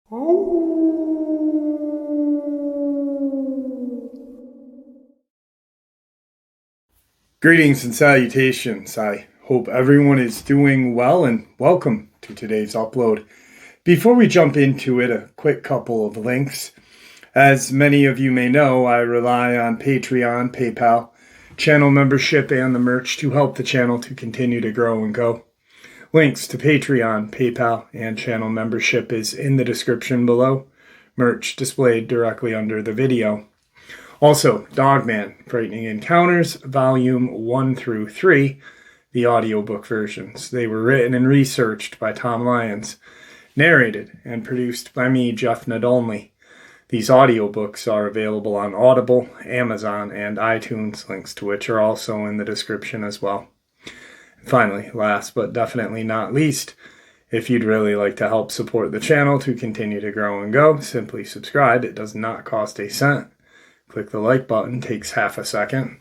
Greetings and salutations. I hope everyone is doing well and welcome to today's upload. Before we jump into it, a quick couple of links. As many of you may know, I rely on Patreon, PayPal, channel membership, and the merch to help the channel to continue to grow and go. Links to Patreon, PayPal, and channel membership is in the description below. Merch displayed directly under the video. Also, Dogman, Frightening Encounters, Volume 1 through 3, the audiobook versions. They were written and researched by Tom Lyons, narrated and produced by me, Jeff Nadolny. These audiobooks are available on Audible, Amazon, and iTunes, links to which are also in the description as well. Finally, last but definitely not least, if you'd really like to help support the channel to continue to grow and go, simply subscribe. It does not cost a cent. Click the like button, takes half a second.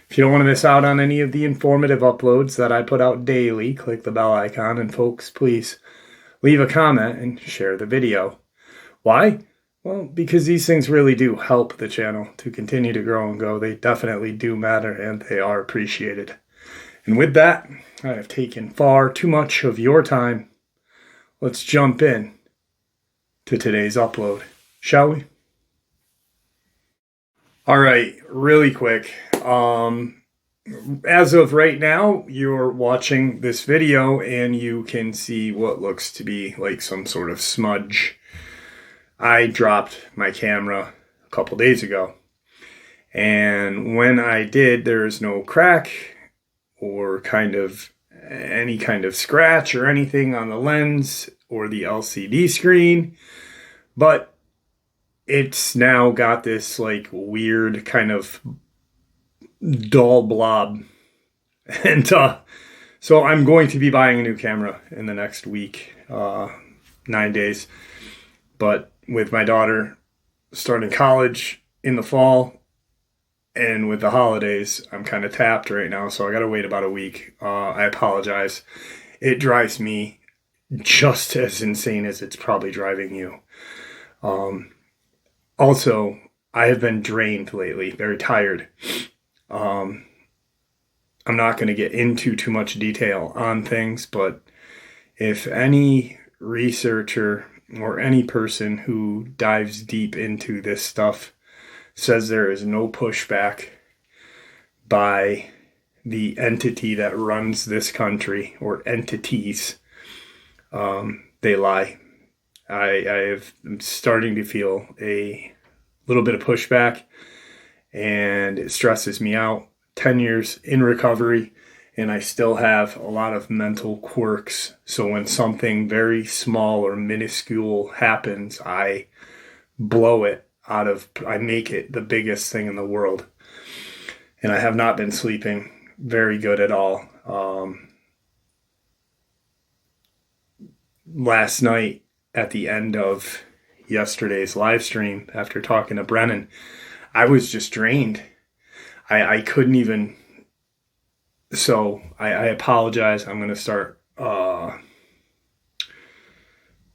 If you don't want to miss out on any of the informative uploads that I put out daily, click the bell icon, and folks, please leave a comment and share the video. Why? Well, because these things really do help the channel to continue to grow and go. They definitely do matter, and they are appreciated. And with that, I have taken far too much of your time. Let's jump in to today's upload, shall we? All right, really quick. As of right now, you're watching this video and you can see what looks to be like some sort of smudge. I dropped my camera a couple days ago, and when I did, there's no crack or any kind of scratch or anything on the lens or the LCD screen, but it's now got this like weird kind of dull blob. And so I'm going to be buying a new camera in the next week, 9 days. But with my daughter starting college in the fall and with the holidays, I'm kind of tapped right now. So I got to wait about a week. I apologize. It drives me just as insane as it's probably driving you. Also, I have been drained lately, very tired. I'm not going to get into too much detail on things, but if any researcher or any person who dives deep into this stuff says there is no pushback by the entity that runs this country or entities, they lie. I'm starting to feel a little bit of pushback, and it stresses me out. 10 years in recovery, and I still have a lot of mental quirks. So when something very small or minuscule happens, I blow it I make it the biggest thing in the world. And I have not been sleeping very good at all. Last night, at the end of yesterday's live stream, after talking to Brennan, I was just drained. I couldn't even. So I apologize. I'm going to start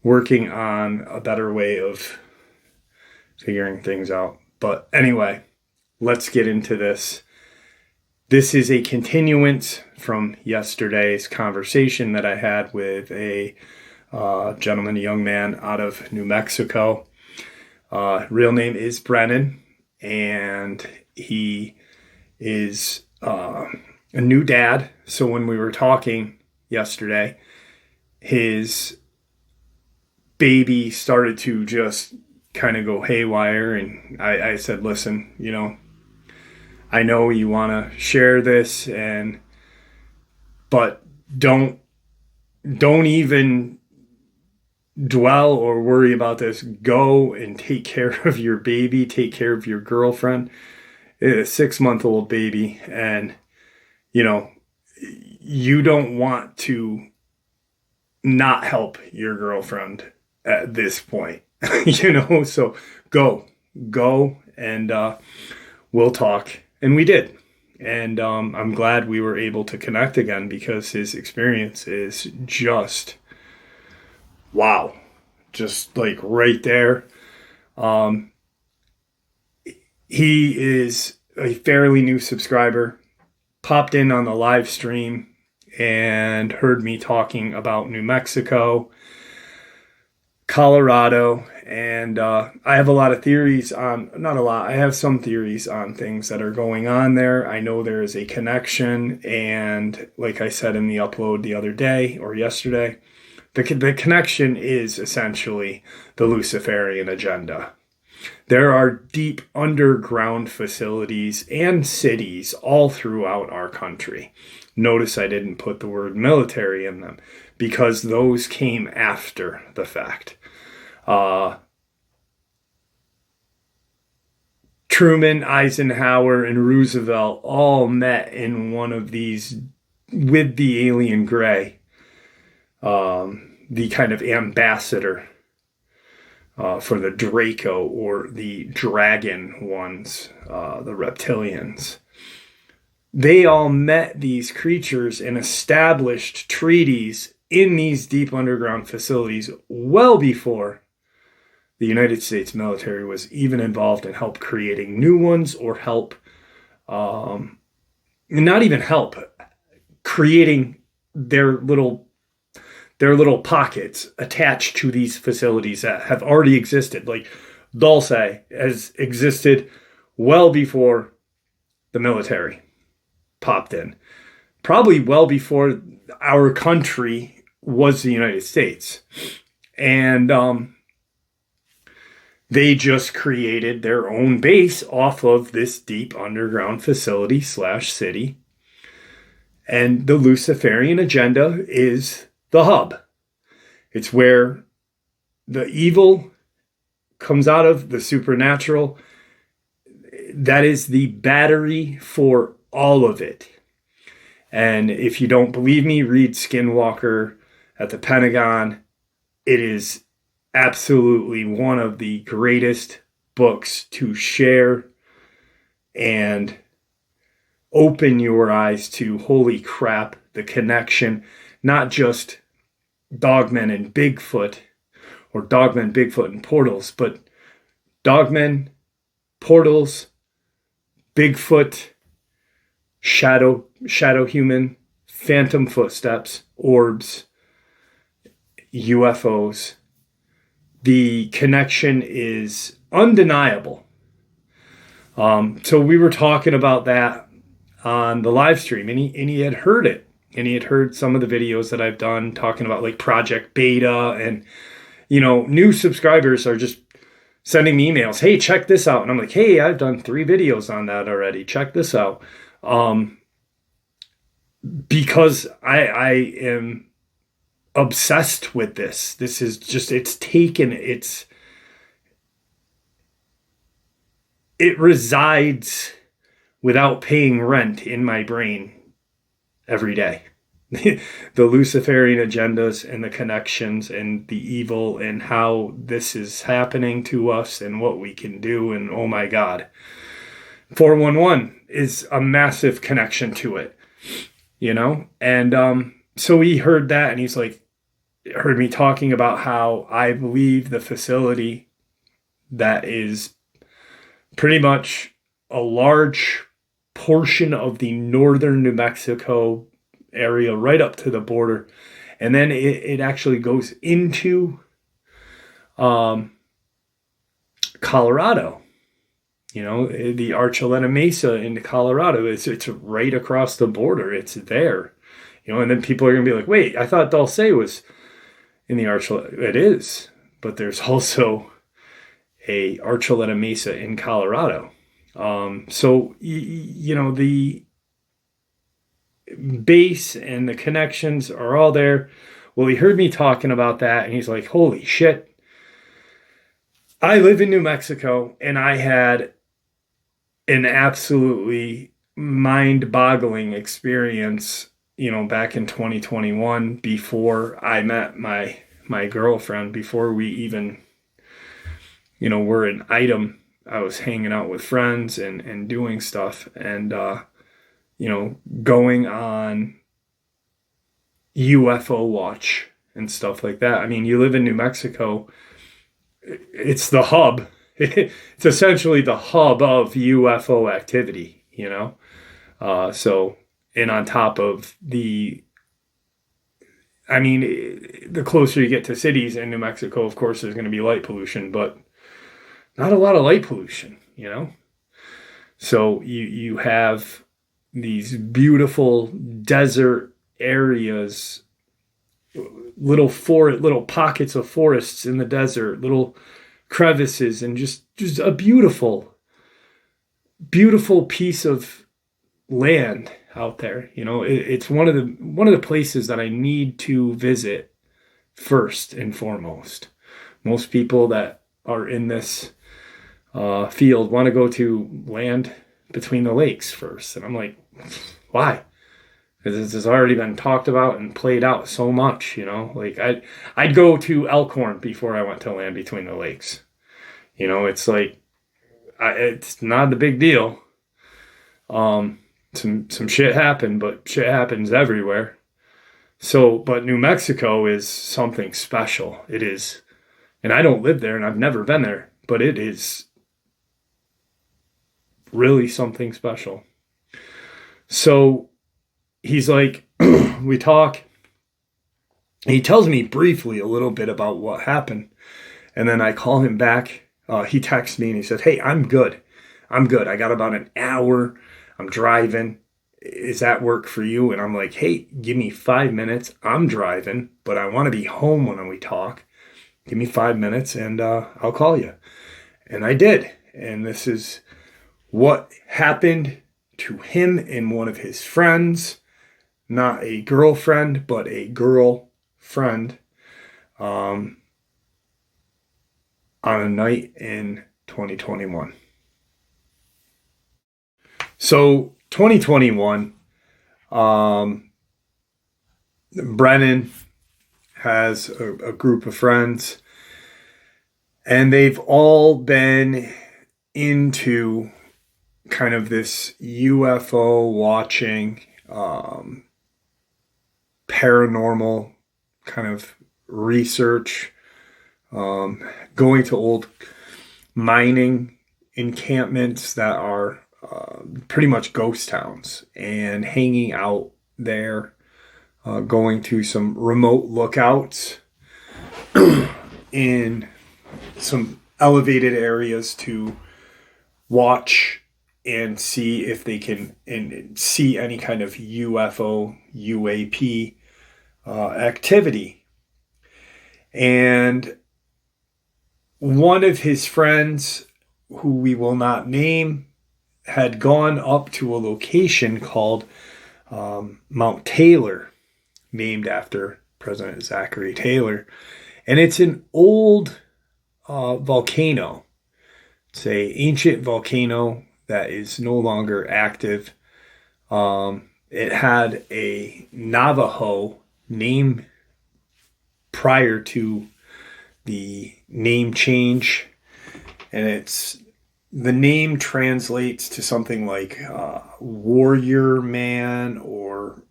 working on a better way of figuring things out. But anyway, let's get into this. This is a continuance from yesterday's conversation that I had with a gentleman, a young man out of New Mexico. Real name is Brennan, and he is a new dad. So when we were talking yesterday, his baby started to just kind of go haywire, and I said, listen, I know you want to share this, but don't even dwell or worry about this. Go and take care of your baby, take care of your girlfriend, a 6-month-old baby. And, you don't want to not help your girlfriend at this point, so go and we'll talk. And we did. And I'm glad we were able to connect again, because his experience is just wow. just like right there. He is a fairly new subscriber, popped in on the live stream and heard me talking about New Mexico, Colorado, and I have a lot of theories on, not a lot, I have some theories on things that are going on there. I know there is a connection, and like I said in the upload the other day or yesterday, the connection is essentially the Luciferian agenda. There are deep underground facilities and cities all throughout our country. Notice I didn't put the word military in them because those came after the fact. Truman, Eisenhower, and Roosevelt all met in one of these with the alien gray, the kind of ambassador for the Draco or the dragon ones, the reptilians. They all met these creatures and established treaties in these deep underground facilities well before the United States military was even involved in help creating new ones or help, not even help, creating their little pockets attached to these facilities that have already existed. Like Dulce has existed well before the military popped in, probably well before our country was the United States. And they just created their own base off of this deep underground facility / city. And the Luciferian agenda is the hub. It's where the evil comes out of, the supernatural. That is the battery for all of it. And if you don't believe me, read Skinwalker at the Pentagon. It is absolutely one of the greatest books to share and open your eyes to, holy crap, the connection, not just Dogman and Bigfoot, or Dogman, Bigfoot, and portals, but Dogman, portals, Bigfoot, shadow human, phantom footsteps, orbs, UFOs. The connection is undeniable. So we were talking about that on the live stream, and he had heard it. And he had heard some of the videos that I've done talking about like Project Beta, and, new subscribers are just sending me emails. Hey, check this out. And I'm like, hey, I've done 3 videos on that already. Check this out. Because I am obsessed with this. This is just, it resides without paying rent in my brain every day. The Luciferian agendas and the connections and the evil and how this is happening to us and what we can do. And oh my God, 411 is a massive connection to it, And so he heard that, and he's like, heard me talking about how I believe the facility that is pretty much a large portion of the northern New Mexico area right up to the border, and then it actually goes into Colorado, the Archuleta Mesa into Colorado. It's right across the border. It's there, and then people are gonna be like, wait, I thought Dulce was in the Archuleta. It is, but there's also a Archuleta Mesa in Colorado. So the base and the connections are all there. Well, he heard me talking about that, and he's like, holy shit. I live in New Mexico, and I had an absolutely mind-boggling experience, back in 2021 before I met my girlfriend, before we even, were an item. I was hanging out with friends and doing stuff, and going on UFO watch and stuff like that. I mean, you live in New Mexico, it's the hub. It's essentially the hub of UFO activity, you know? And on top of the closer you get to cities in New Mexico, of course, there's going to be light pollution, but not a lot of light pollution, you know? So you have these beautiful desert areas, little pockets of forests in the desert, little crevices, and just a beautiful piece of land out there. You know, it's one of the places that I need to visit first and foremost. Most people that are in this field want to go to land between the lakes first, and I'm like, why? Because this has already been talked about and played out so much, you know. Like I'd go to Elkhorn before I went to land between the lakes. You know, it's like it's not a big deal. Some shit happened, but shit happens everywhere. So, but New Mexico is something special. It is, and I don't live there, and I've never been there, but it is really something special. So he's like, we talk. He tells me briefly a little bit about what happened. And then I call him back. He texts me and he says, hey, I'm good. I got about an hour. I'm driving. Is that work for you? And I'm like, hey, give me 5 minutes. I'm driving, but I want to be home when we talk. Give me 5 minutes and I'll call you. And I did. And this is what happened to him and one of his friends. Not a girlfriend, but a girlfriend. On a night in 2021. So 2021, Brennan has a group of friends, and they've all been into kind of this UFO watching, paranormal kind of research, going to old mining encampments that are pretty much ghost towns and hanging out there, going to some remote lookouts in some elevated areas to watch and see if they can see any kind of UFO, UAP activity. And one of his friends, who we will not name, had gone up to a location called Mount Taylor, named after President Zachary Taylor. And it's an old volcano. It's an ancient volcano that is no longer active. It had a Navajo name prior to the name change, and the name translates to something like warrior man or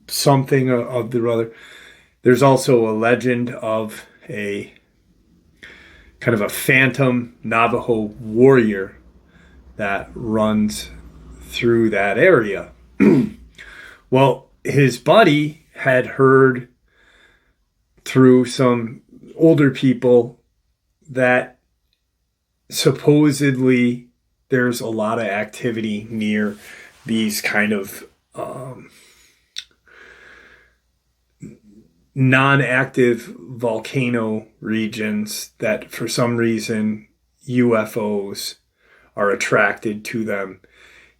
something of the other. There's also a legend of a kind of a phantom Navajo warrior that runs through that area. Well, his buddy had heard through some older people that supposedly there's a lot of activity near these kind of non-active volcano regions, that for some reason UFOs are attracted to them,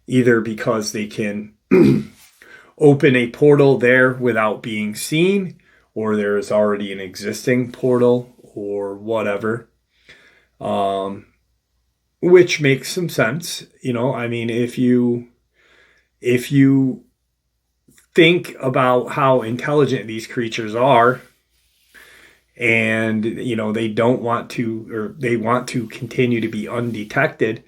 either because they can open a portal there without being seen, or there is already an existing portal or whatever, which makes some sense. You know, I mean, if you think about how intelligent these creatures are, and, you know, they don't want to, or they want to continue to be undetected,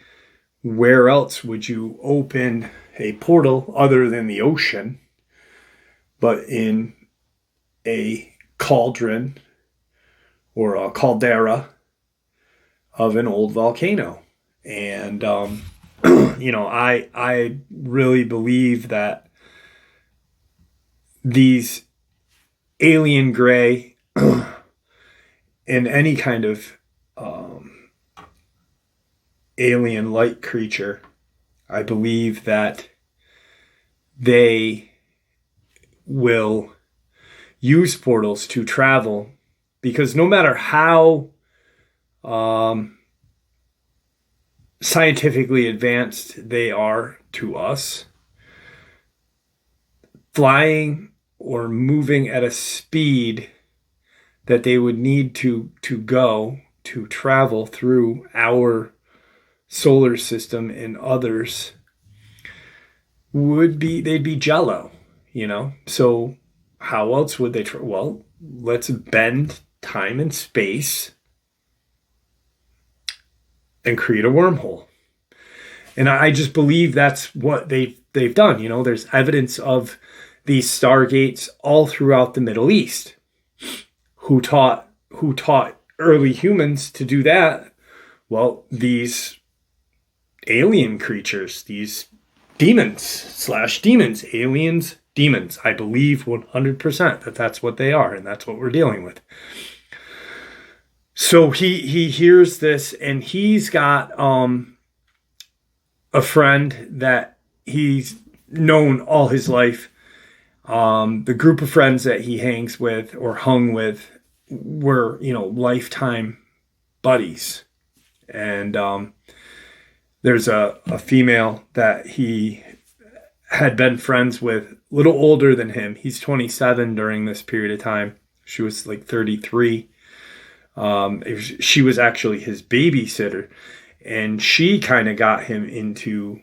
where else would you open a portal other than the ocean, but in a cauldron or a caldera of an old volcano. And, I really believe that these alien gray and any kind of alien light creature, I believe that they will use portals to travel, because no matter how scientifically advanced they are to us, flying or moving at a speed that they would need to go to travel through our solar system and others they'd be jello, So how else would they well, let's bend time and space and create a wormhole. And I just believe that's what they've done. There's evidence of these stargates all throughout the Middle East. Who taught early humans to do that? Well, these alien creatures, these demons, aliens, demons. I believe 100% that that's what they are, and that's what we're dealing with. So he hears this, and he's got a friend that he's known all his life. The group of friends that he hangs with or hung with were, lifetime buddies. And there's a female that he had been friends with, a little older than him. He's 27 during this period of time. She was like 33. She was actually his babysitter, and she kind of got him into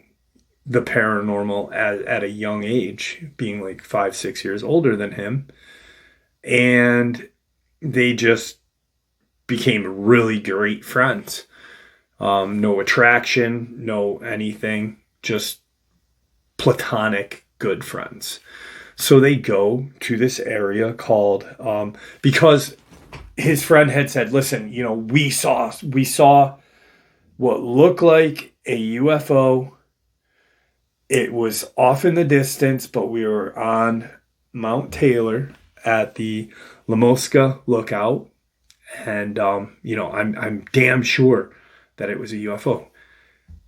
the paranormal at a young age, being like 5-6 years older than him. And they just became really great friends. No attraction, no anything, just platonic good friends. So they go to this area called, because his friend had said, listen, we saw what looked like a UFO. It was off in the distance, but we were on Mount Taylor at the La Mosca lookout. And, I'm damn sure that it was a UFO.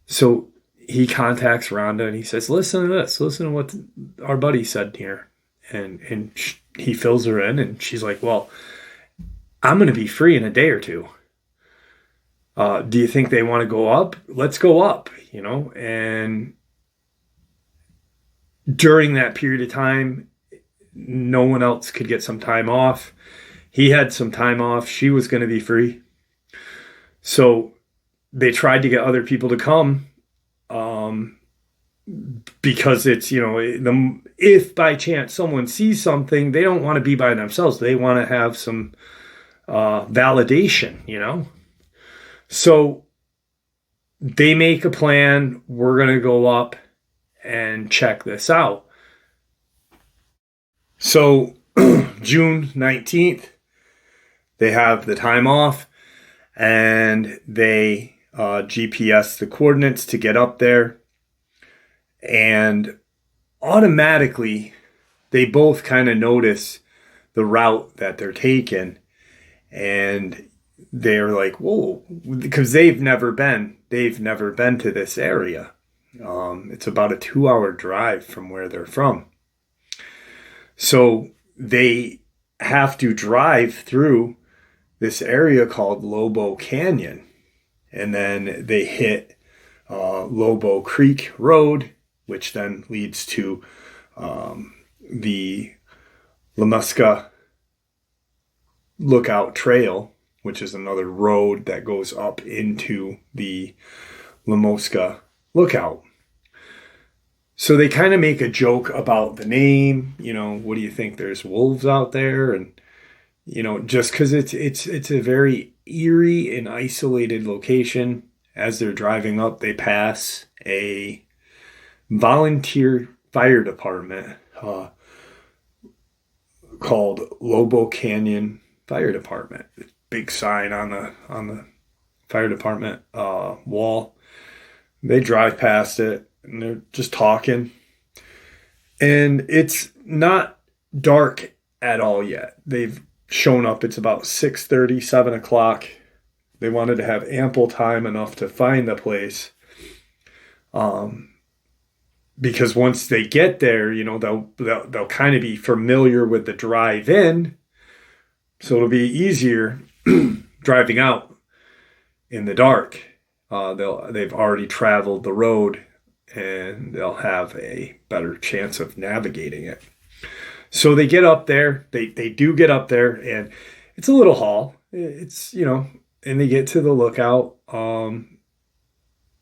So he contacts Rhonda and he says, listen to this. Listen to what our buddy said here. And he fills her in, and she's like, well, I'm going to be free in a day or two. Do you think they want to go up? Let's go up, And during that period of time, no one else could get some time off. He had some time off. She was going to be free. So they tried to get other people to come, because it's, if by chance someone sees something, they don't want to be by themselves. They want to have some validation, So they make a plan. We're going to go up and check this out. So June 19th, they have the time off, and they GPS the coordinates to get up there. And automatically, they both kind of notice the route that they're taking. And they're like, whoa, because they've never been to this area. It's about a 2-hour drive from where they're from. So they have to drive through this area called Lobo Canyon. And then they hit Lobo Creek Road, which then leads to the La Mosca Lookout Trail, which is another road that goes up into the La Mosca Lookout. So they kind of make a joke about the name, what do you think? There's wolves out there? And, just because it's a very eerie and isolated location. As they're driving up, they pass a volunteer fire department called Lobo Canyon Fire Department. Big sign on the fire department wall. They drive past it and they're just talking. And it's not dark at all yet. They've shown up. It's about 6:30, 7 o'clock. They wanted to have ample time enough to find the place. Because once they get there, they'll kind of be familiar with the drive in. So it'll be easier driving out in the dark. They've already traveled the road and they'll have a better chance of navigating it. So they get up there. They do get up there, and it's a little haul. It's, and they get to the lookout.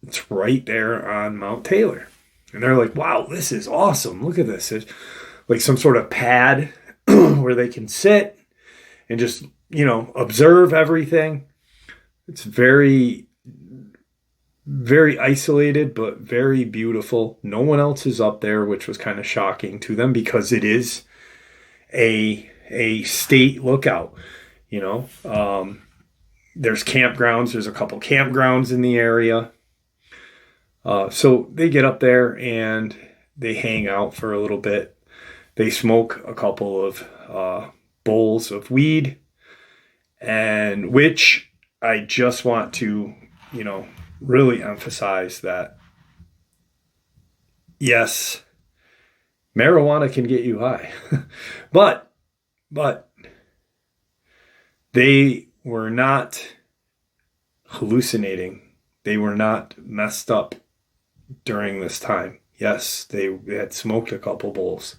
It's right there on Mount Taylor. And they're like, wow, this is awesome. Look at this. It's like some sort of pad where they can sit and just, observe everything. It's very, very isolated, but very beautiful. No one else is up there, which was kind of shocking to them because it is a state lookout. There's campgrounds. There's a couple campgrounds in the area. So they get up there and they hang out for a little bit. They smoke a couple of bowls of weed, and which I just want to, really emphasize that, yes, marijuana can get you high, but they were not hallucinating. They were not messed up during this time. Yes, they had smoked a couple bowls.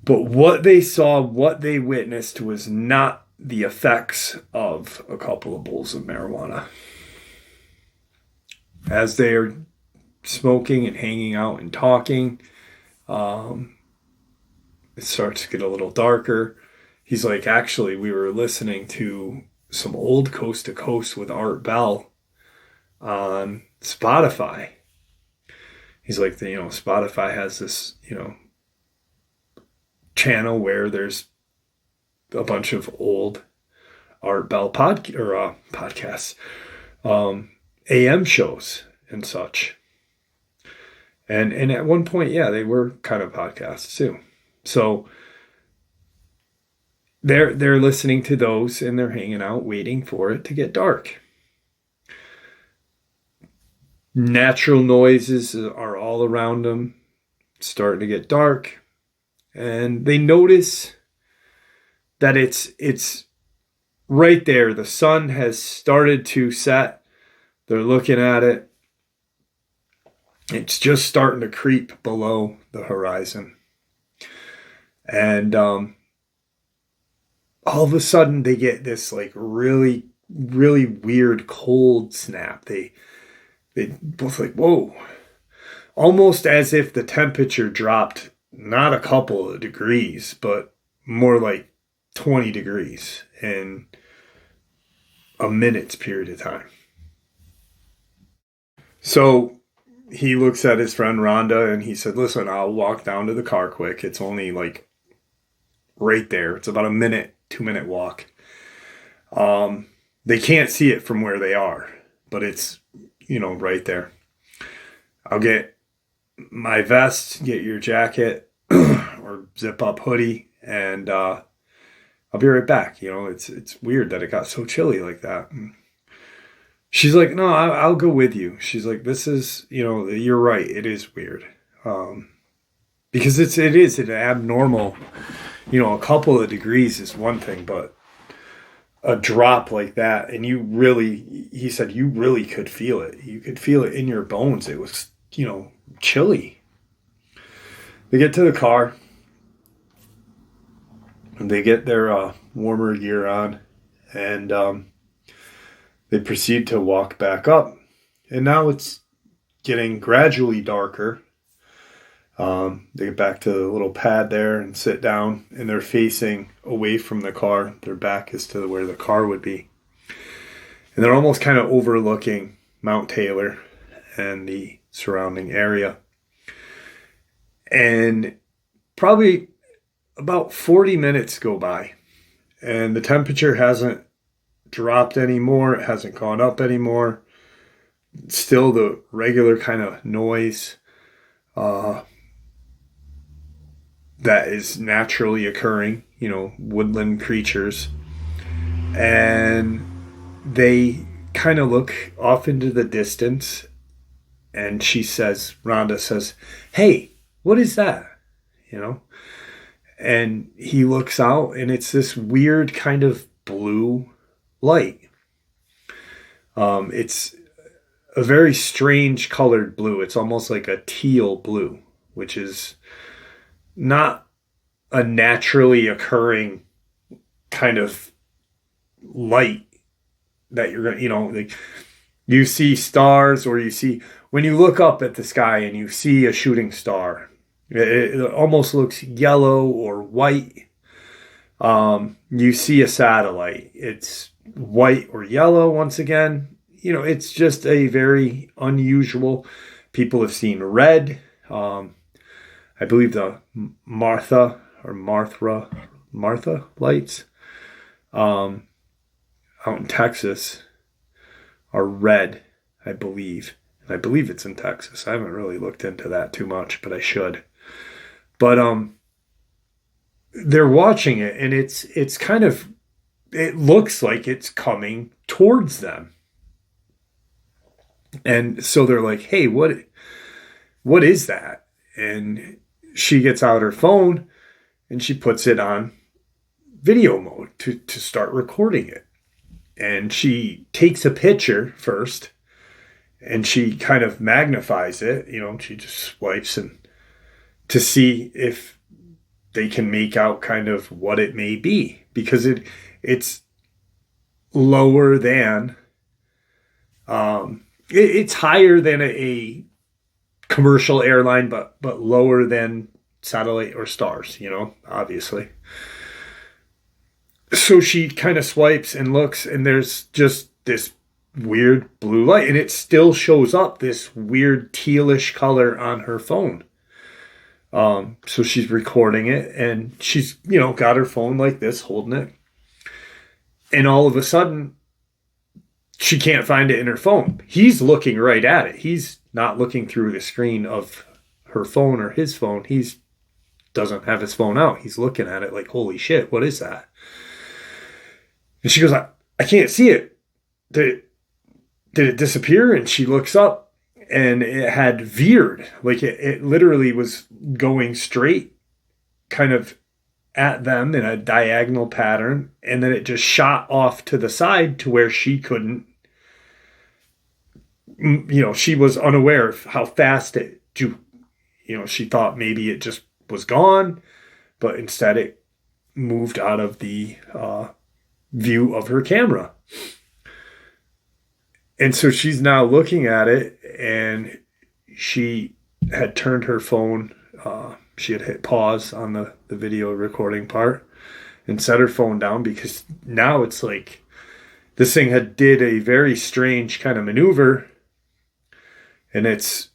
But what they saw, what they witnessed was not the effects of a couple of bowls of marijuana. As they are smoking and hanging out and talking, it starts to get a little darker. He's like, actually, we were listening to some old Coast to Coast with Art Bell on Spotify. He's like, Spotify has this, channel where there's a bunch of old Art Bell podcasts, AM shows and such. And at one point, yeah, they were kind of podcasts too. So they're listening to those and they're hanging out waiting for it to get dark. Natural noises are all around them. It's starting to get dark. And they notice that it's right there. The sun has started to set. They're looking at it. It's just starting to creep below the horizon. And all of a sudden they get this like really, really weird cold snap. They both like, whoa. Almost as if the temperature dropped not a couple of degrees, but more like 20 degrees in a minute's period of time. So he looks at his friend Rhonda and he said, listen, I'll walk down to the car quick. It's only like right there. It's about a 2-minute walk. They can't see it from where they are, but it's, right there. I'll get my vest, get your jacket or zip up hoodie, and I'll be right back. It's weird that it got so chilly like that. And she's like, no, I'll go with you. She's like, this is, you're right. It is weird. Because it is an abnormal, a couple of degrees is one thing, but a drop like that, and he said, you really could feel it. You could feel it in your bones. It was, chilly. They get to the car, and they get their warmer gear on, and they proceed to walk back up. And now it's getting gradually darker. They get back to the little pad there and sit down, and they're facing away from the car. Their back is to where the car would be. And they're almost kind of overlooking Mount Taylor and the surrounding area. And probably about 40 minutes go by, and the temperature hasn't dropped anymore. It hasn't gone up anymore. It's still the regular kind of noise that is naturally occurring, woodland creatures. And they kind of look off into the distance, and Rhonda says, "Hey, what is that?" And he looks out, and it's this weird kind of blue light. It's a very strange colored blue. It's almost like a teal blue, which is not a naturally occurring kind of light that you're going to, like you see stars, or when you look up at the sky and you see a shooting star, it almost looks yellow or white. You see a satellite, it's white or yellow once again. It's just a very unusual. People have seen red. I believe the Martha lights out in Texas are red, I believe. And I believe it's in Texas. I haven't really looked into that too much, but I should. But they're watching it, and it's kind of, it looks like it's coming towards them. And so they're like, "Hey, what is that?" And she gets out her phone and she puts it on video mode to start recording it. And she takes a picture first, and she kind of magnifies it. She just swipes and to see if they can make out kind of what it may be, because it's lower than it's higher than a commercial airline, but lower than satellite or stars, obviously. So she kind of swipes and looks, and there's just this weird blue light, and it still shows up this weird tealish color on her phone. So she's recording it, and she's, got her phone like this, holding it. And all of a sudden, she can't find it in her phone. He's looking right at it. He's not looking through the screen of her phone or his phone. He doesn't have his phone out. He's looking at it like, "Holy shit, what is that?" And she goes, I can't see it. Did it disappear? And she looks up, and it had veered. Like it literally was going straight kind of at them in a diagonal pattern. And then it just shot off to the side to where she couldn't, she was unaware of how fast she thought maybe it just was gone, but instead it moved out of the view of her camera. And so she's now looking at it, and she had turned her phone, she had hit pause on the video recording part and set her phone down, because now it's like this thing did a very strange kind of maneuver, and it's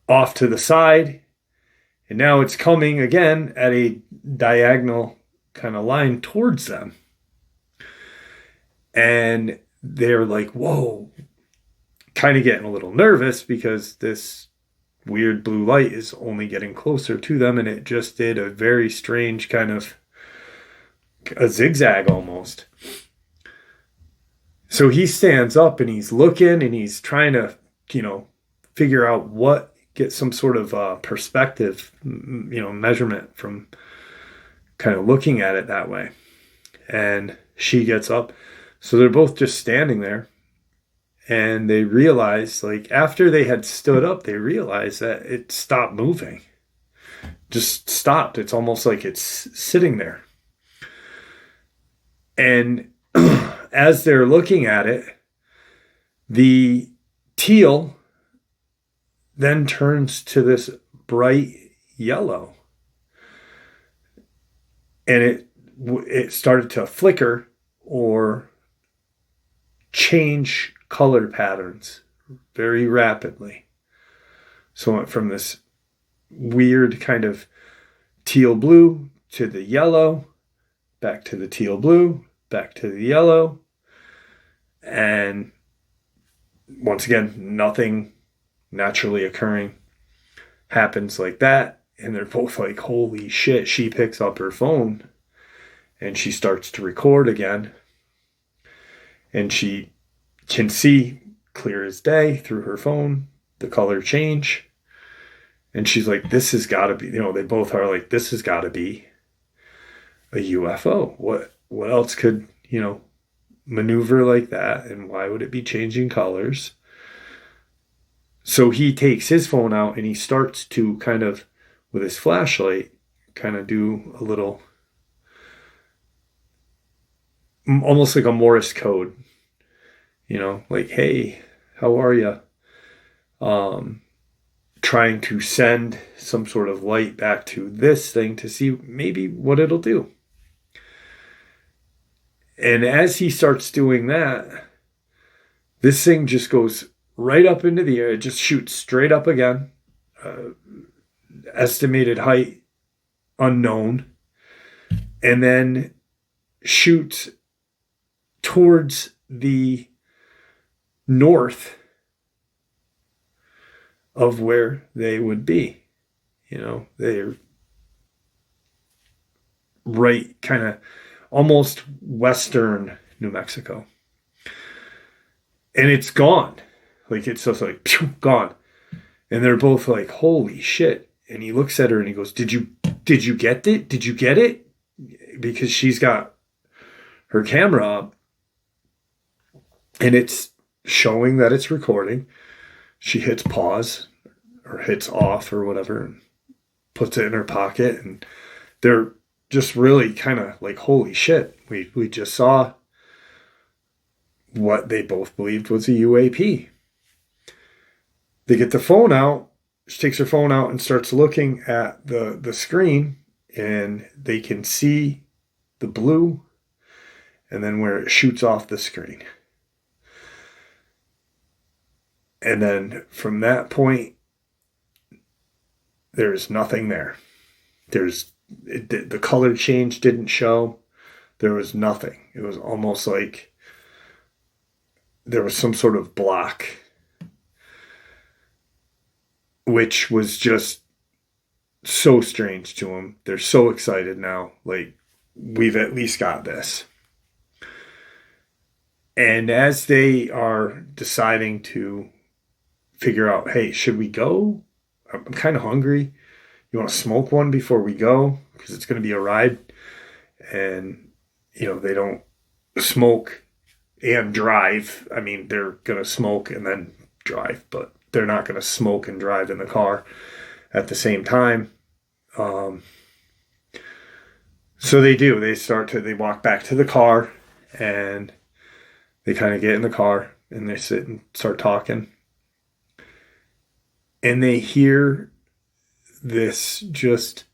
off to the side, and now it's coming again at a diagonal kind of line towards them. And they're like, "Whoa," kind of getting a little nervous, because this weird blue light is only getting closer to them, and it just did a very strange kind of a zigzag almost. So he stands up, and he's looking, and he's trying to, figure out get some sort of perspective, measurement from kind of looking at it that way. And she gets up. So they're both just standing there, and they realize, like, after they had stood up, they realized that it stopped moving. Just stopped. It's almost like it's sitting there. And as they're looking at it, the teal then turns to this bright yellow. And it started to flicker or change color patterns very rapidly. So it went from this weird kind of teal blue to the yellow, back to the teal blue, back to the yellow. And once again, nothing naturally occurring happens like that. And they're both like, holy shit. She picks up her phone and she starts to record again. And she can see clear as day through her phone the color change. And she's like, this has got to be, they both are like, this has got to be a UFO. What else could, maneuver like that? And why would it be changing colors? So he takes his phone out and he starts to kind of, with his flashlight, kind of do a little, almost like a Morse code, like, hey, how are you? Trying to send some sort of light back to this thing to see maybe what it'll do. And as he starts doing that, this thing just goes right up into the air. It just shoots straight up again. Estimated height unknown. And then shoots towards the north of where they would be. They're right kind of almost western New Mexico. And it's gone. Like, it's just like, phew, gone. And they're both like, holy shit. And he looks at her and he goes, did you get it? Did you get it? Because she's got her camera up and it's showing that it's recording. She hits pause or hits off or whatever and puts it in her pocket. And they're just really kind of like, holy shit. We just saw what they both believed was a UAP. They get the phone out. She takes her phone out and starts looking at the screen, and they can see the blue and then where it shoots off the screen. And then from that point, there's nothing there. The color change didn't show. There was nothing. It was almost like there was some sort of block, which was just so strange to them. They're so excited now. Like, we've at least got this. And as they are deciding to figure out, hey, should we go? I'm kind of hungry. You want to smoke one before we go? Because it's going to be a ride. And, they don't smoke and drive. I mean, they're going to smoke and then drive, but they're not going to smoke and drive in the car at the same time. So they do. They walk back to the car and they kind of get in the car and they sit and start talking. And they hear this just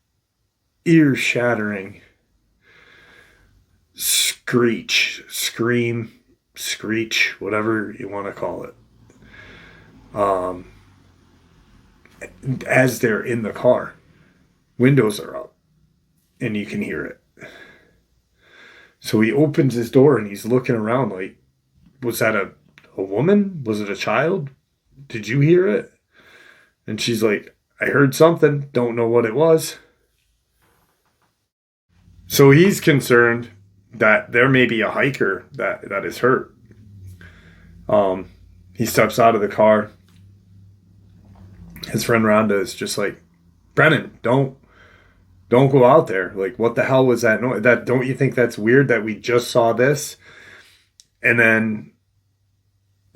ear-shattering scream, screech, whatever you want to call it. As they're in the car, windows are up and you can hear it. So he opens his door and he's looking around like, was that a woman? Was it a child? Did you hear it? And she's like, I heard something. Don't know what it was. So he's concerned that there may be a hiker that is hurt. He steps out of the car. His friend Rhonda is just like, Brennan, don't go out there. Like, what the hell was that noise? Don't you think that's weird that we just saw this? And then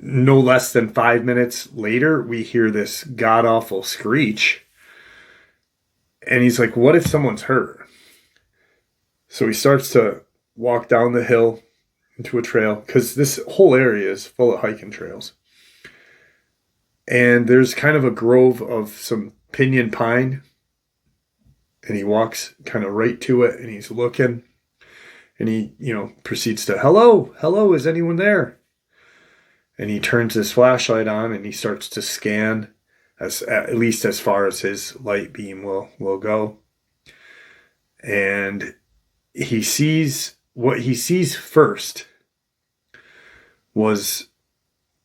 no less than 5 minutes later, we hear this god-awful screech. And he's like, what if someone's hurt? So he starts to walk down the hill into a trail, because this whole area is full of hiking trails. And there's kind of a grove of some pinyon pine. And he walks kind of right to it, and he's looking. And he, proceeds to, hello, is anyone there? And he turns his flashlight on, and he starts to scan, at least as far as his light beam will go. And what he sees first was,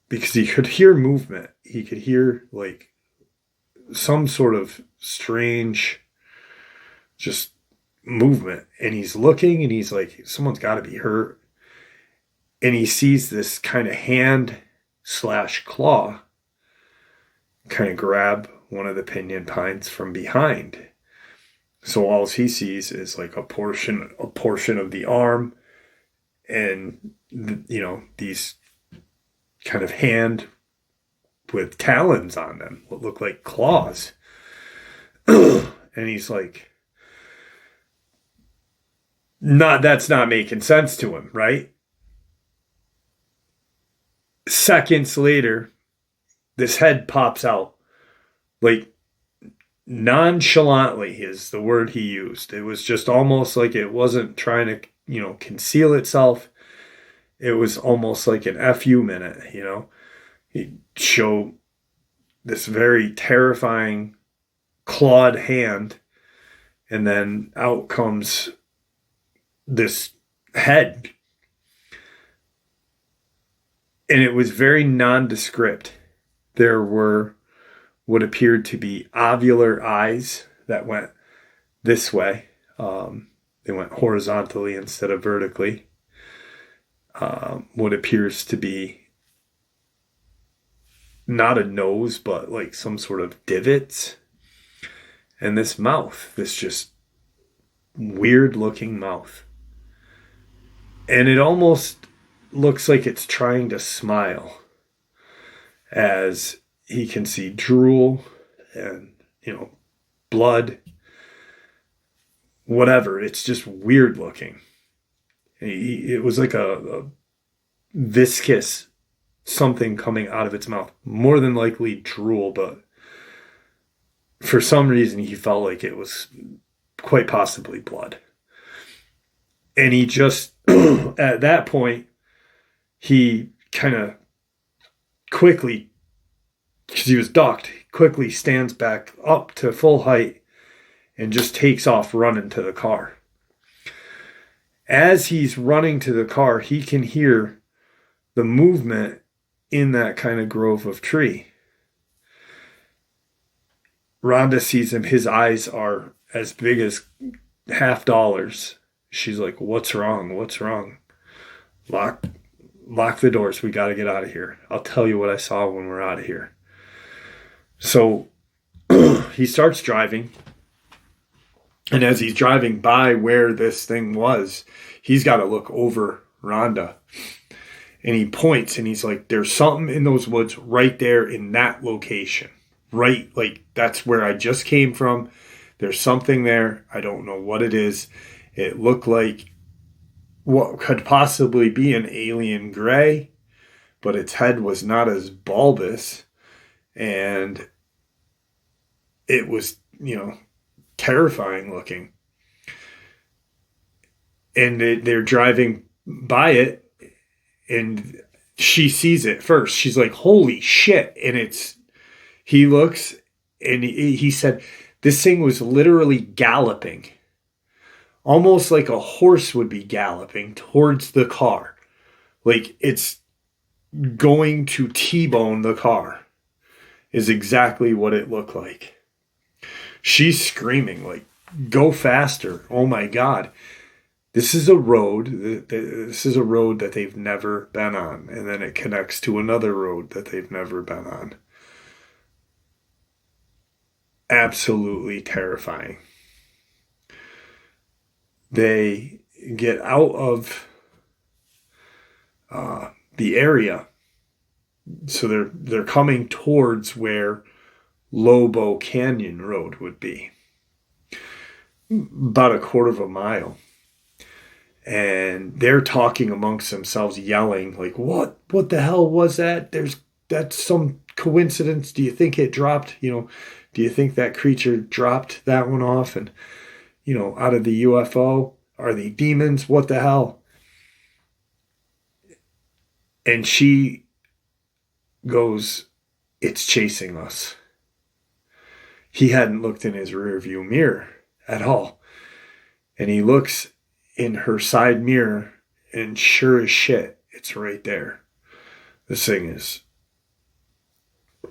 because he could hear movement. He could hear like some sort of strange just movement. And he's looking and he's like, someone's got to be hurt. And he sees this kind of hand / claw kind of grab one of the pinyon pines from behind. So all he sees is like a portion of the arm and, these kind of hand with talons on them, what look like claws. And he's like, that's not making sense to him, right? Seconds later, this head pops out, like nonchalantly is the word he used. It was just almost like it wasn't trying to, conceal itself. It was almost like an FU minute, He'd show this very terrifying clawed hand, and then out comes this head. And it was very nondescript. There were what appeared to be ovular eyes that went this way. They went horizontally instead of vertically. What appears to be not a nose, but like some sort of divots. And this mouth, this just weird looking mouth. And it almost looks like it's trying to smile as he can see drool and, blood, whatever. It's just weird looking. It was like a viscous something coming out of its mouth. More than likely drool, but for some reason he felt like it was quite possibly blood. And he just, at that point, he kind of quickly, because he was ducked, quickly stands back up to full height and just takes off running to the car. As he's running to the car, he can hear the movement in that kind of grove of tree. Rhonda sees him. His eyes are as big as $50. She's like, what's wrong? What's wrong? Lock the doors. We got to get out of here. I'll tell you what I saw when we're out of here. So he starts driving. And as he's driving by where this thing was, he's got to look over Rhonda. And he points and he's like, there's something in those woods right there in that location. Right, like that's where I just came from. There's something there. I don't know what it is. It looked like what could possibly be an alien gray, but its head was not as bulbous. And it was, terrifying looking. And they're driving by it, and she sees it first. She's like, holy shit. And he looks, and he said, this thing was literally galloping. Almost like a horse would be galloping towards the car. Like it's going to T-bone the car is exactly what it looked like. She's screaming like, go faster. Oh my God. This is a road. This is a road that they've never been on. And then it connects to another road that they've never been on. Absolutely terrifying. They get out of the area. So they're coming towards where Lobo Canyon Road would be. About a quarter of a mile. And they're talking amongst themselves, yelling, like, what the hell was that? That's some coincidence. Do you think it dropped? Do you think that creature dropped that one off and, out of the UFO? Are they demons? What the hell? And she goes, it's chasing us. He hadn't looked in his rearview mirror at all. And he looks in her side mirror, and sure as shit, it's right there. This thing is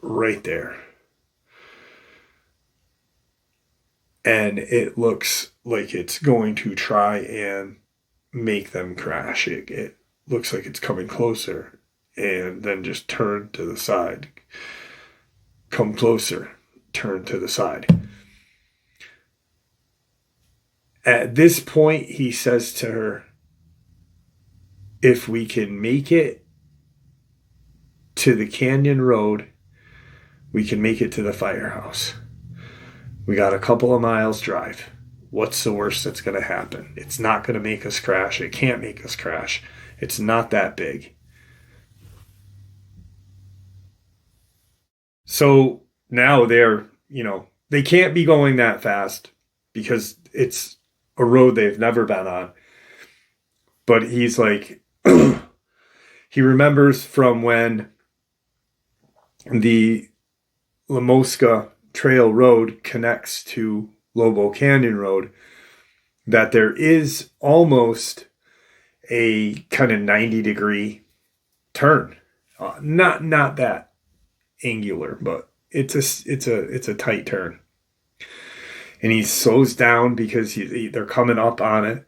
right there. And it looks like it's going to try and make them crash. It looks like it's coming closer and then just turn to the side. Come closer, turn to the side. At this point, he says to her, if we can make it to the canyon road, we can make it to the firehouse. We got a couple of miles drive. What's the worst that's going to happen? It's not going to make us crash. It can't make us crash. It's not that big. So now they can't be going that fast because it's a road they've never been on. But he's like, he remembers from when the La Mosca Trail Road connects to Lobo Canyon Road, that there is almost a kind of 90-degree turn. Not that angular, but it's a tight turn. And he slows down because they're coming up on it,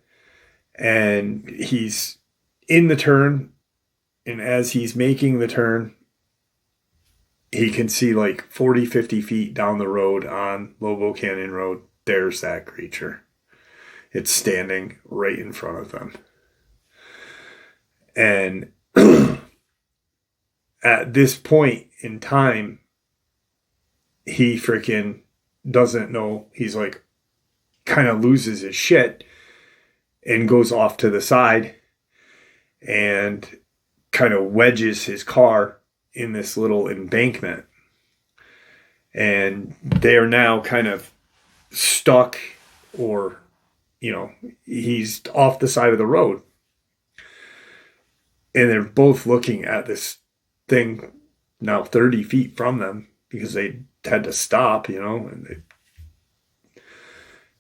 and he's in the turn, and as he's making the turn, he can see like 40, 50 feet down the road on Lobo Canyon Road, there's that creature. It's standing right in front of them. And at this point in time, he freaking doesn't know. He's like, kind of loses his shit and goes off to the side and kind of wedges his car in this little embankment. And they're now kind of stuck, or, he's off the side of the road. And they're both looking at this thing now 30 feet from them because they had to stop, and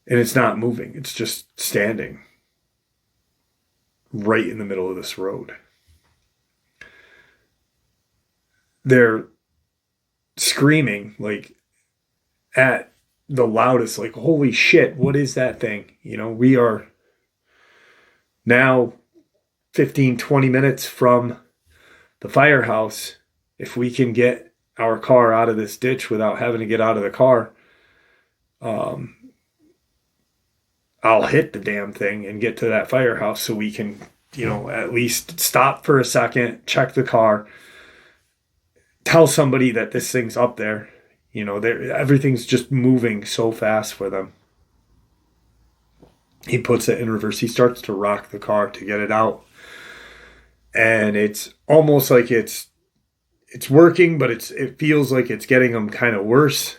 it's not moving. It's just standing right in the middle of this road. They're screaming like at the loudest, like, holy shit, what is that thing? We are now 15, 20 minutes from the firehouse. If we can get our car out of this ditch without having to get out of the car, I'll hit the damn thing and get to that firehouse so we can, at least stop for a second, check the car, tell somebody that this thing's up there. Everything's just moving so fast for them. He puts it in reverse. He starts to rock the car to get it out. And it's almost like it's working, but it feels like it's getting them kind of worse.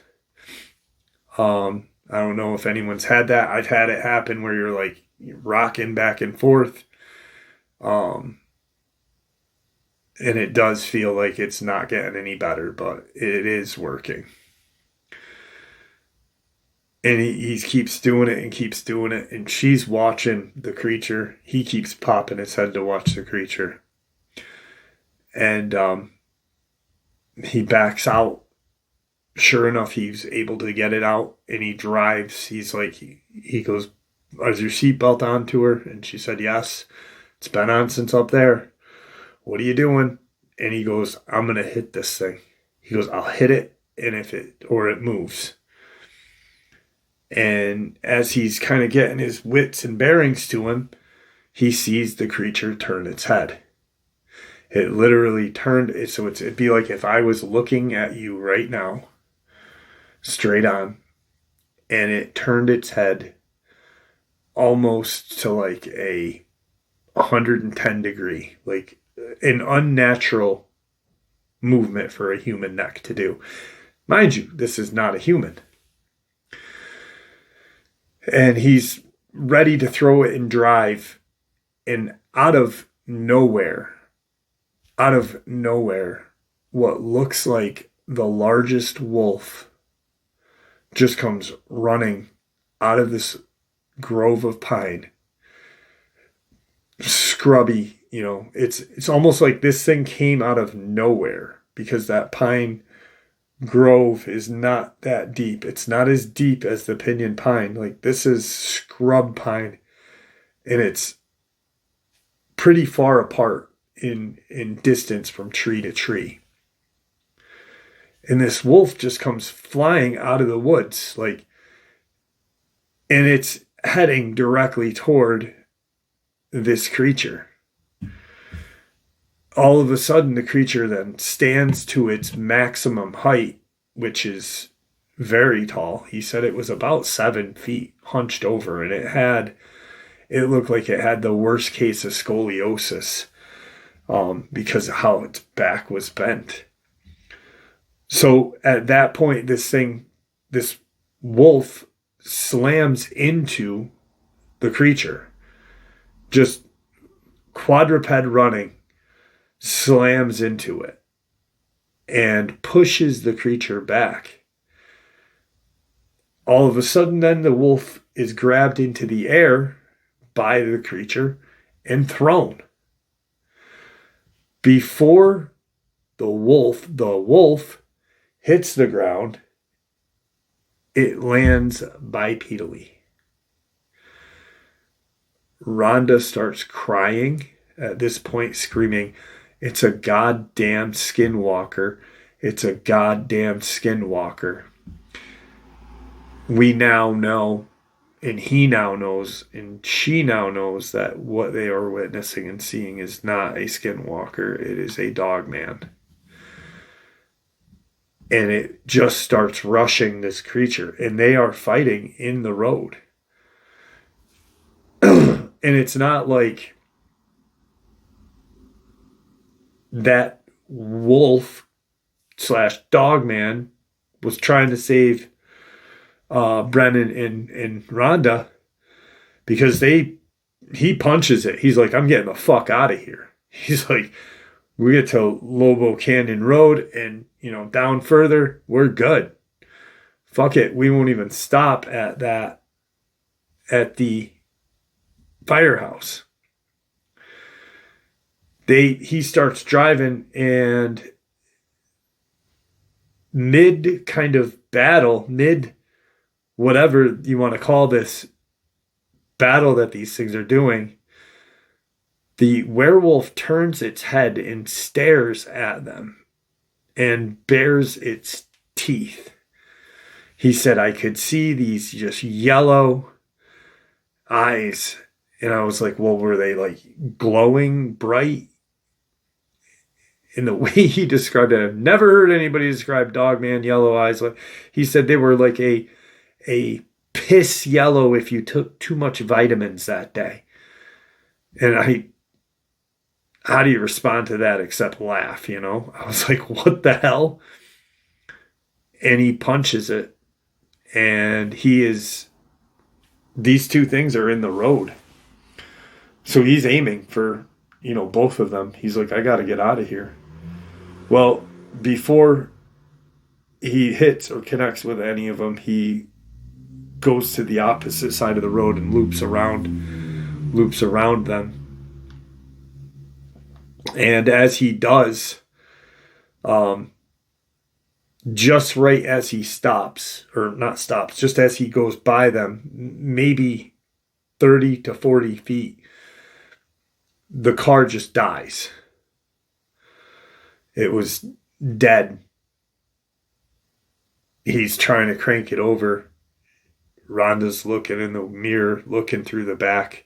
I don't know if anyone's had that. I've had it happen where you're rocking back and forth. And it does feel like it's not getting any better, but it is working. And he keeps doing it and keeps doing it. And she's watching the creature. He keeps popping his head to watch the creature. And he backs out. Sure enough, he's able to get it out. And he drives. He's like, he goes, is your seatbelt on to her? And she said, yes. It's been on since up there. What are you doing? And he goes, I'm going to hit this thing. He goes, I'll hit it. And if it moves. And as he's kind of getting his wits and bearings to him, he sees the creature turn its head. It literally turned. So it'd be like if I was looking at you right now, straight on, and it turned its head almost to like a 110 degree, like an unnatural movement for a human neck to do. Mind you, this is not a human. And he's ready to throw it and drive. And out of nowhere, what looks like the largest wolf just comes running out of this grove of pine. Scrubby, it's almost like this thing came out of nowhere because that pine grove is not that deep. It's not as deep as the pinyon pine. Like, this is scrub pine, and it's pretty far apart in distance from tree to tree. And this wolf just comes flying out of the woods, like, and it's heading directly toward this creature. All of a sudden, the creature then stands to its maximum height, which is very tall. He said it was about 7 feet, hunched over, and it looked like it had the worst case of scoliosis because of how its back was bent. So at that point, this wolf slams into the creature, just quadruped running, slams into it and pushes the creature back. All of a sudden, then the wolf is grabbed into the air by the creature and thrown. Before the wolf hits the ground, it lands bipedally. Rhonda starts crying at this point, screaming, "It's a goddamn skinwalker. It's a goddamn skinwalker." We now know, and he now knows, and she now knows that what they are witnessing and seeing is not a skinwalker. It is a Dogman. And it just starts rushing this creature, and they are fighting in the road. And it's not like that wolf / Dogman was trying to save Brennan and Rhonda, because he punches it. He's like, "I'm getting the fuck out of here." He's like, we get to Lobo Canyon Road and, down further, we're good. Fuck it. We won't even stop at the firehouse. He starts driving, and mid kind of battle, mid whatever you want to call this battle that these things are doing, the werewolf turns its head and stares at them and bares its teeth. He said, "I could see these just yellow eyes." And I was like, well, were they like glowing bright? In the way he described it, I've never heard anybody describe Dogman yellow eyes. Like, he said they were like a piss yellow if you took too much vitamins that day. And how do you respond to that except laugh, I was like, what the hell? And he punches it, and these two things are in the road. So he's aiming for, both of them. He's like, I got to get out of here. Well, before he hits or connects with any of them, he goes to the opposite side of the road and loops around them. And as he does, just right as he stops, or not stops, just as he goes by them, maybe 30 to 40 feet, the car just dies. It was dead. He's trying to crank it over. Rhonda's looking in the mirror, looking through the back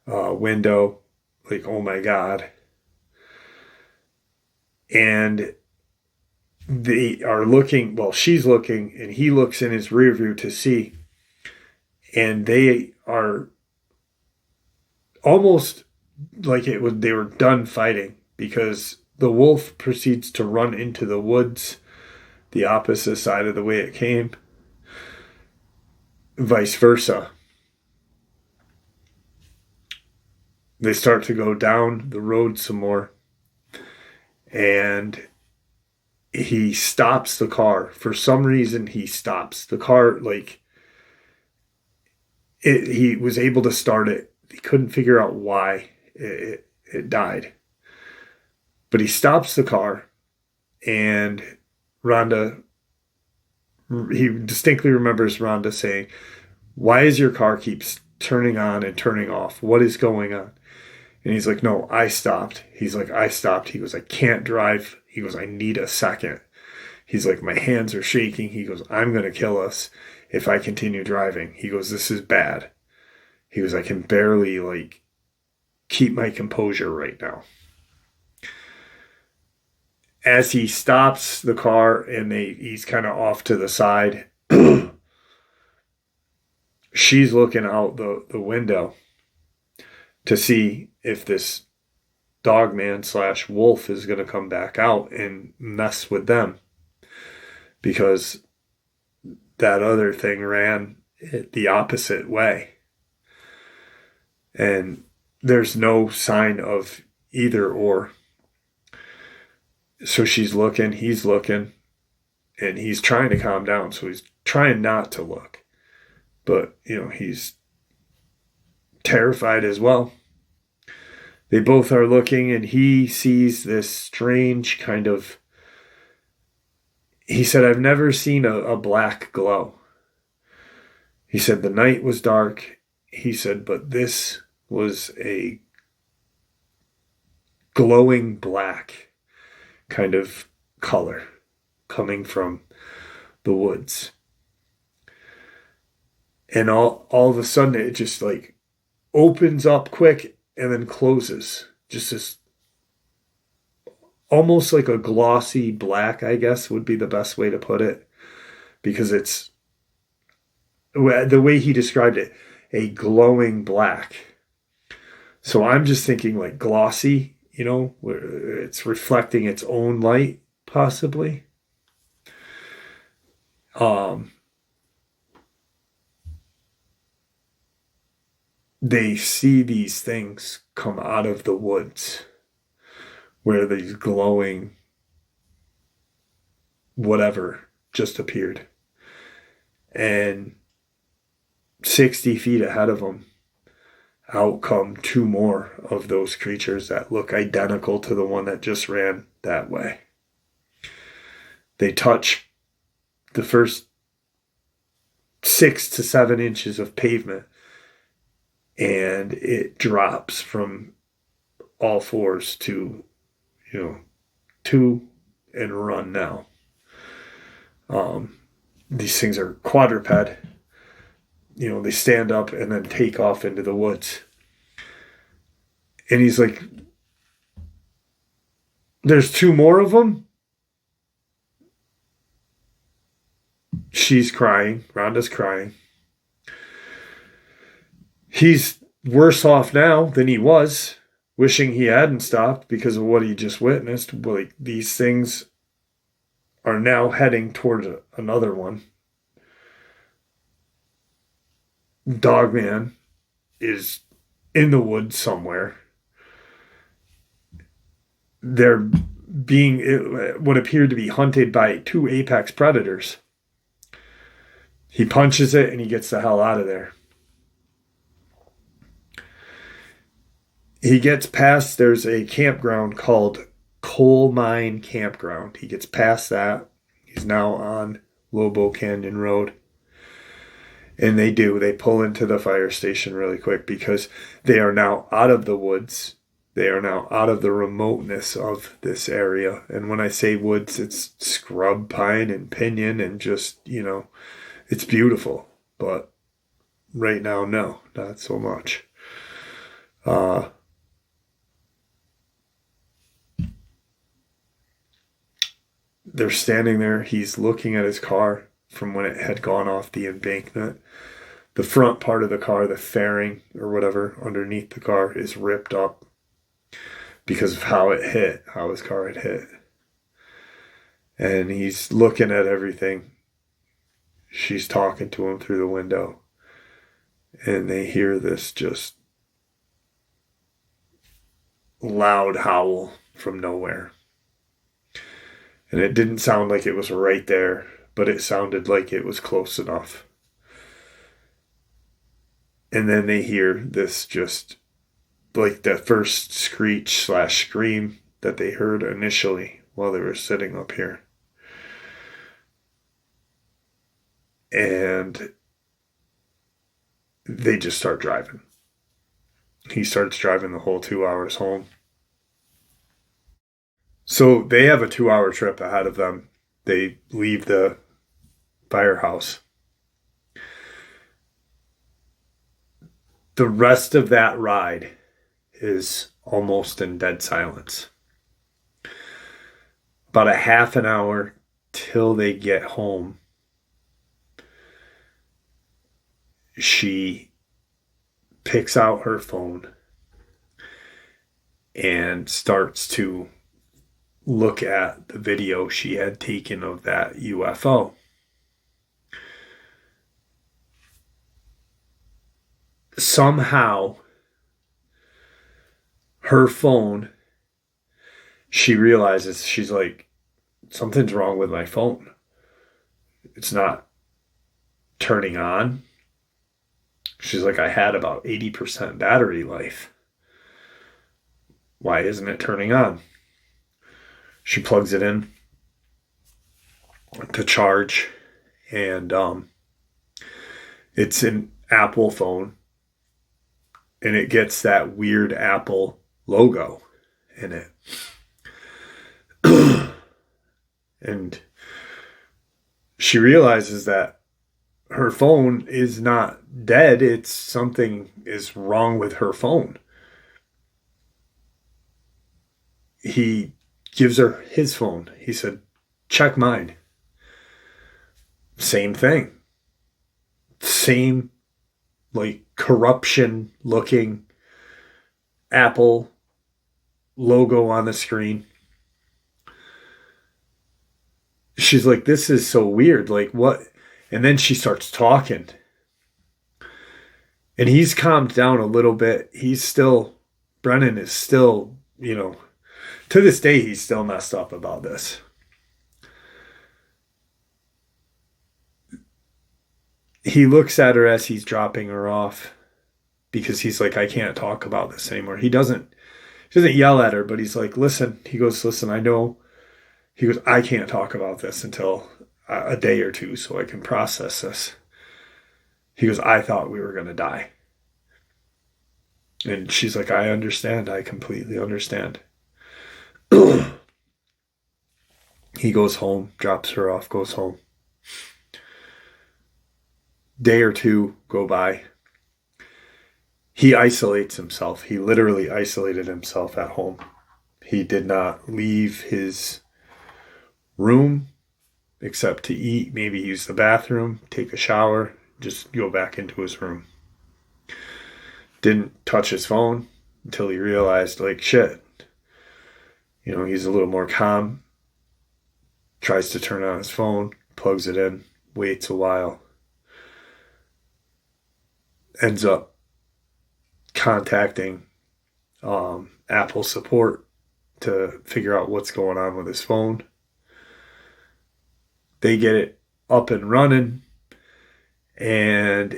window, like, oh my God. And they are looking, well, she's looking, and he looks in his rear view to see. And they are almost like they were done fighting, because the wolf proceeds to run into the woods the opposite side of the way it came. Vice versa. They start to go down the road some more. And he stops the car. For some reason, he stops. The car, like, he was able to start it. He couldn't figure out why it died. But he stops the car, and Rhonda, he distinctly remembers Rhonda saying, "Why is your car keeps turning on and turning off? What is going on?" And he's like, "No, I stopped." He's like, "I stopped." He goes, "I can't drive." He goes, "I need a second." He's like, "My hands are shaking." He goes, "I'm going to kill us if I continue driving." He goes, "This is bad." He goes, "I can barely keep my composure right now." As he stops the car and he's kind of off to the side, she's looking out the window to see if this Dogman / wolf is going to come back out and mess with them, because that other thing ran the opposite way. And there's no sign of either or. So she's looking, he's looking, and he's trying to calm down. So he's trying not to look. But, he's terrified as well. They both are looking, and he sees this strange kind of... He said, "I've never seen a black glow." He said, "The night was dark." He said, "But this was a glowing black kind of color coming from the woods." And all of a sudden it just opens up quick and then closes. Just this almost like a glossy black, I guess would be the best way to put it, because it's the way he described it, a glowing black. So I'm just thinking glossy, where it's reflecting its own light, possibly. They see these things come out of the woods, where these glowing whatever just appeared. And 60 feet ahead of them, out come two more of those creatures that look identical to the one that just ran that way. They touch the first 6 to 7 inches of pavement, and it drops from all fours to, 2 and run now. These things are quadruped. They stand up and then take off into the woods. And he's like, "There's 2 more of them?" She's crying. Rhonda's crying. He's worse off now than he was, wishing he hadn't stopped because of what he just witnessed. These things are now heading toward another one. Dogman is in the woods somewhere. They're being what appeared to be hunted by 2 apex predators. He punches it and he gets the hell out of there. He gets past, there's a campground called Coal Mine Campground. He gets past that. He's now on Lobo Canyon Road. And they pull into the fire station really quick, because they are now out of the woods. They are now out of the remoteness of this area. And when I say woods, it's scrub pine and pinyon and just, it's beautiful. But right now, no, not so much. They're standing there. He's looking at his car from when it had gone off the embankment. The front part of the car, the fairing or whatever underneath the car, is ripped up because of how his car had hit. And he's looking at everything. She's talking to him through the window. And they hear this just loud howl from nowhere. And it didn't sound like it was right there, but it sounded like it was close enough. And then they hear this, just like the first screech slash scream that they heard initially while they were sitting up here. And they just start driving. He starts driving the whole 2 hours home. So they have a 2 hour trip ahead of them. They leave the firehouse. The rest of that ride is almost in dead silence. About a half an hour till they get home, she picks out her phone and starts to look at the video she had taken of that UFO. Somehow, her phone, she realizes, she's like, something's wrong with my phone. It's not turning on. She's like, I had about 80% battery life. Why isn't it turning on? She plugs it in to charge, and it's an Apple phone, and it gets that weird Apple logo in it. And she realizes that her phone is not dead. It's something is wrong with her phone. He gives her his phone. He said, check mine. Same thing. Same, like, corruption looking Apple logo on the screen. She's like, this is so weird. Like, what? And then she starts talking. And he's calmed down a little bit. Brennan is still, to this day, he's still messed up about this. He looks at her as he's dropping her off, because he's like, I can't talk about this anymore. He doesn't yell at her, but he's like, listen. He goes, listen, I know. He goes, I can't talk about this until a day or two so I can process this. He goes, I thought we were going to die. And she's like, I understand. I completely understand. He goes home, drops her off, goes home. Day or two go by. He isolates himself. He literally isolated himself at home. He did not leave his room except to eat, maybe use the bathroom, take a shower, just go back into his room. Didn't touch his phone until he realized, like, shit. He's a little more calm. Tries to turn on his phone, plugs it in, waits a while. Ends up contacting Apple support to figure out what's going on with his phone. They get it up and running, and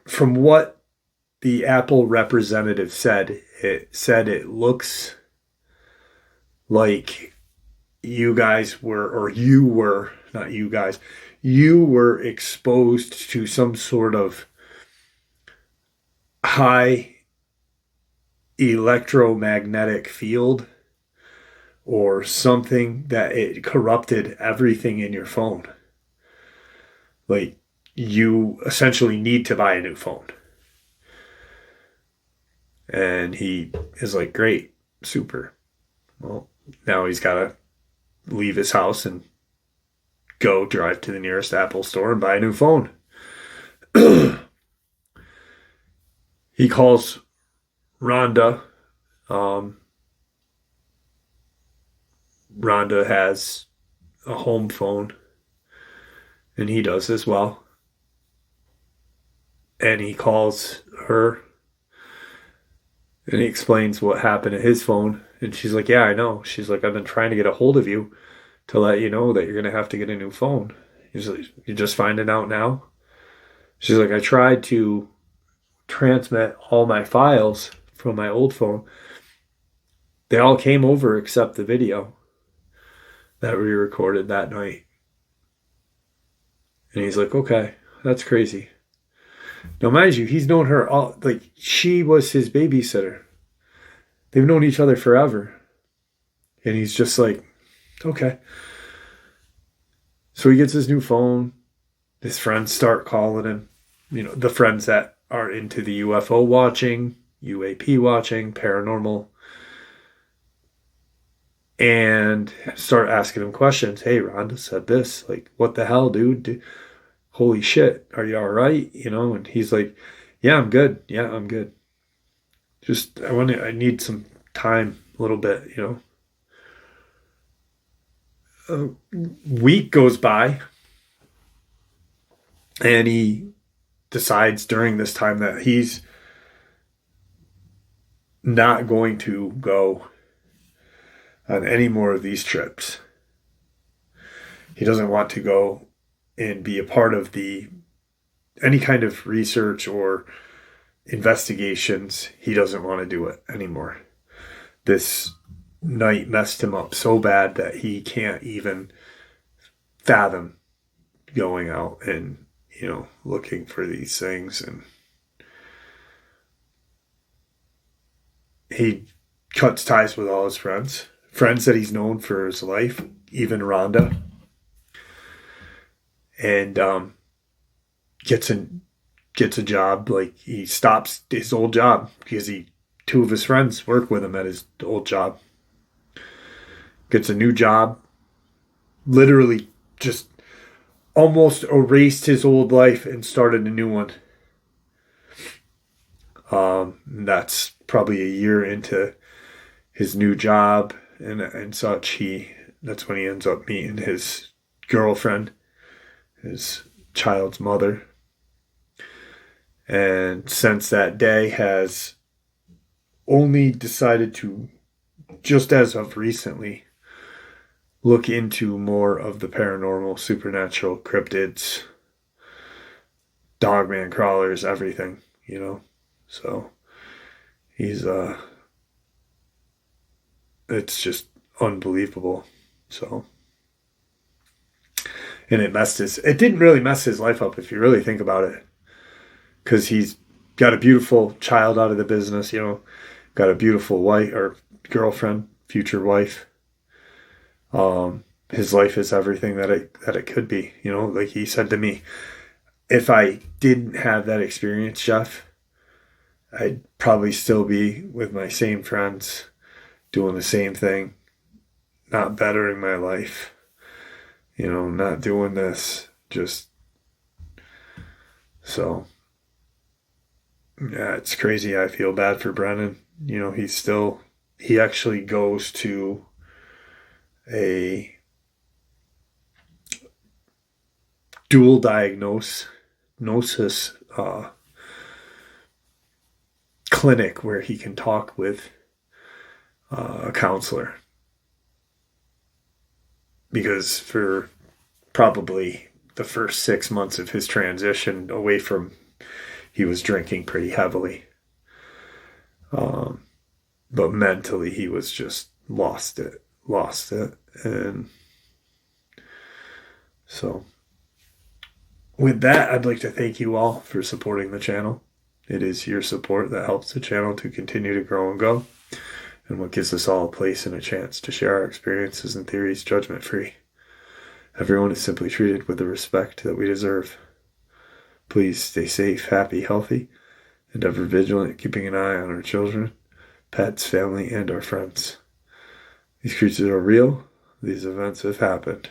from what the Apple representative said, it looks like you were exposed to some sort of high electromagnetic field or something that it corrupted everything in your phone. Like, you essentially need to buy a new phone. And he is like, great, super. Well, now he's got to leave his house and go drive to the nearest Apple store and buy a new phone. He calls Rhonda. Rhonda has a home phone, and he does as well. And he calls her, and he explains what happened to his phone. And she's like, yeah, I know. She's like, I've been trying to get a hold of you to let you know that you're going to have to get a new phone. He's like, you're just finding out now? She's like, I tried to transmit all my files from my old phone. They all came over except the video that we recorded that night. And he's like, okay, that's crazy. Now, mind you, he's known her all, like, she was his babysitter. They've known each other forever. And he's just like, okay. So he gets his new phone. His friends start calling him. You know, the friends that are into the UFO watching, UAP watching, paranormal. And start asking him questions. Hey, Rhonda said this. Like, what the hell, dude? Holy shit. Are you all right? You know, and he's like, yeah, I'm good. Yeah, I'm good. Just, I need some time, a little bit, you know. A week goes by. And he decides during this time that he's not going to go on any more of these trips. He doesn't want to go and be a part of any kind of research or investigations. He doesn't want to do it anymore. This night messed him up so bad that he can't even fathom going out and, you know, looking for these things. And he cuts ties with all his friends that he's known for his life, even Rhonda, and gets a job. Like, he stops his old job because two of his friends work with him at his old job. Gets a new job. Literally just almost erased his old life and started a new one. That's probably a year into his new job and such. That's when he ends up meeting his girlfriend, his child's mother. And since that day has only decided to, just as of recently, look into more of the paranormal, supernatural, cryptids, Dogman crawlers, everything, you know. So he's it's just unbelievable. So, and it didn't really mess his life up if you really think about it, because he's got a beautiful child out of the business, you know, got a beautiful wife or girlfriend, future wife. His life is everything that it could be, you know. Like he said to me, if I didn't have that experience, Jeff, I'd probably still be with my same friends, doing the same thing, not bettering my life, you know, not doing this, just, so, yeah, it's crazy. I feel bad for Brennan. You know, he actually goes to a dual diagnosis clinic where he can talk with a counselor, because for probably the first 6 months of his transition away from, he was drinking pretty heavily, but mentally he was just lost it. And so with that, I'd like to thank you all for supporting the channel. It is your support that helps the channel to continue to grow and go, and what gives us all a place and a chance to share our experiences and theories judgment-free. Everyone is simply treated with the respect that we deserve. Please stay safe, happy, healthy, and ever vigilant, keeping an eye on our children, pets, family, and our friends. These creatures are real. These events have happened.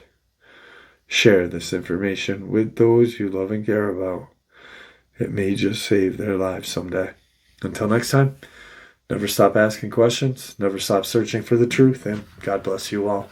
Share this information with those you love and care about. It may just save their lives someday. Until next time, never stop asking questions, never stop searching for the truth, and God bless you all.